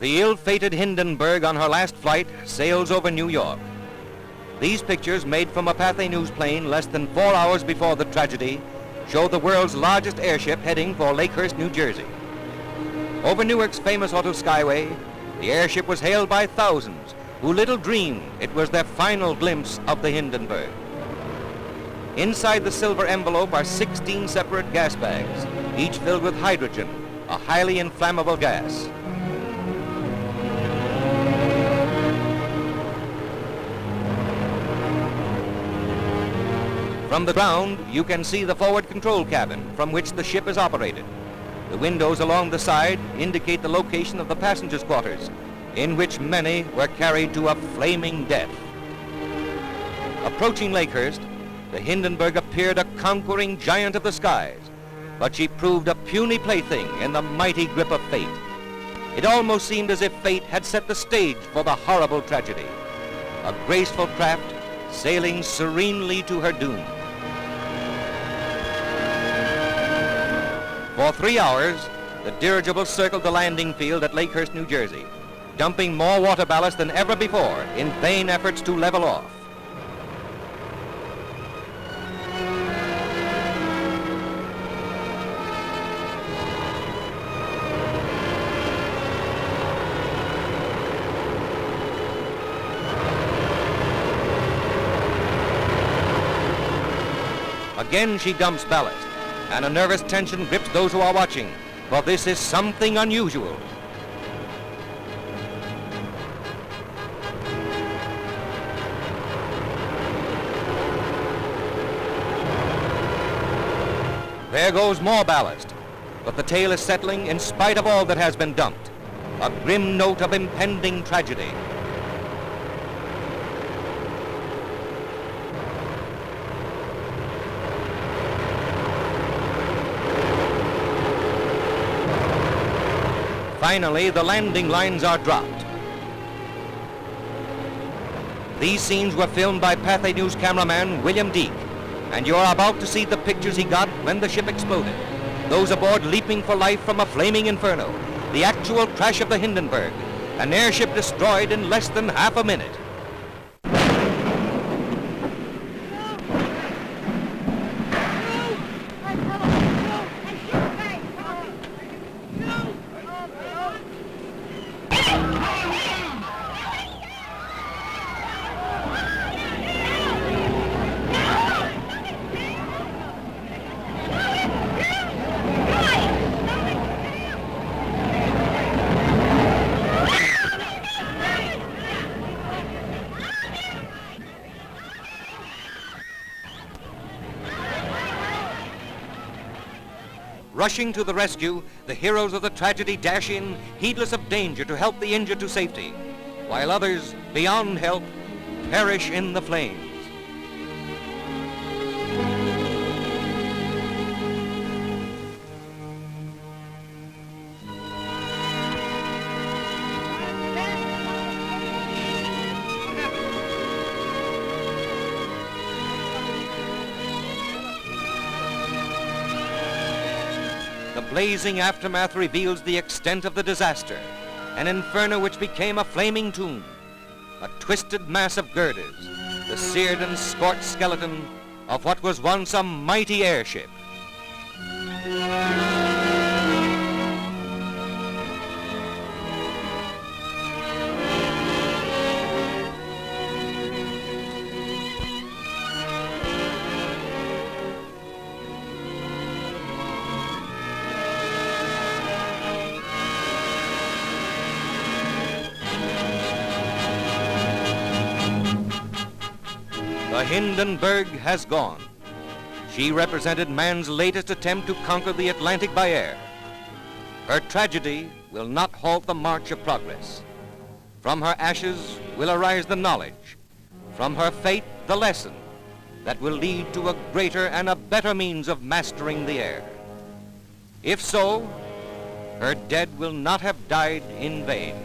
The ill-fated Hindenburg on her last flight sails over New York. These pictures, made from a Pathé newsplane less than 4 hours before the tragedy, show the world's largest airship heading for Lakehurst, New Jersey. Over Newark's famous auto skyway, the airship was hailed by thousands who little dreamed it was their final glimpse of the Hindenburg. Inside the silver envelope are 16 separate gas bags, each filled with hydrogen, a highly inflammable gas. From the ground, you can see the forward control cabin from which the ship is operated. The windows along the side indicate the location of the passengers' quarters, in which many were carried to a flaming death. Approaching Lakehurst, the Hindenburg appeared a conquering giant of the skies, but she proved a puny plaything in the mighty grip of fate. It almost seemed as if fate had set the stage for the horrible tragedy. A graceful craft sailing serenely to her doom. For 3 hours, the dirigible circled the landing field at Lakehurst, New Jersey, dumping more water ballast than ever before in vain efforts to level off. Again she dumps ballast, and a nervous tension grips those who are watching, for this is something unusual. There goes more ballast, but the tail is settling in spite of all that has been dumped. A grim note of impending tragedy. Finally, the landing lines are dropped. These scenes were filmed by Pathé News cameraman William Deek, and you are about to see the pictures he got when the ship exploded. Those aboard leaping for life from a flaming inferno. The actual crash of the Hindenburg. An airship destroyed in less than half a minute. Rushing to the rescue, the heroes of the tragedy dash in, heedless of danger, to help the injured to safety, while others, beyond help, perish in the flames. The blazing aftermath reveals the extent of the disaster, an inferno which became a flaming tomb, a twisted mass of girders, the seared and scorched skeleton of what was once a mighty airship. The Hindenburg has gone. She represented man's latest attempt to conquer the Atlantic by air. Her tragedy will not halt the march of progress. From her ashes will arise the knowledge, from her fate the lesson that will lead to a greater and a better means of mastering the air. If so, her dead will not have died in vain.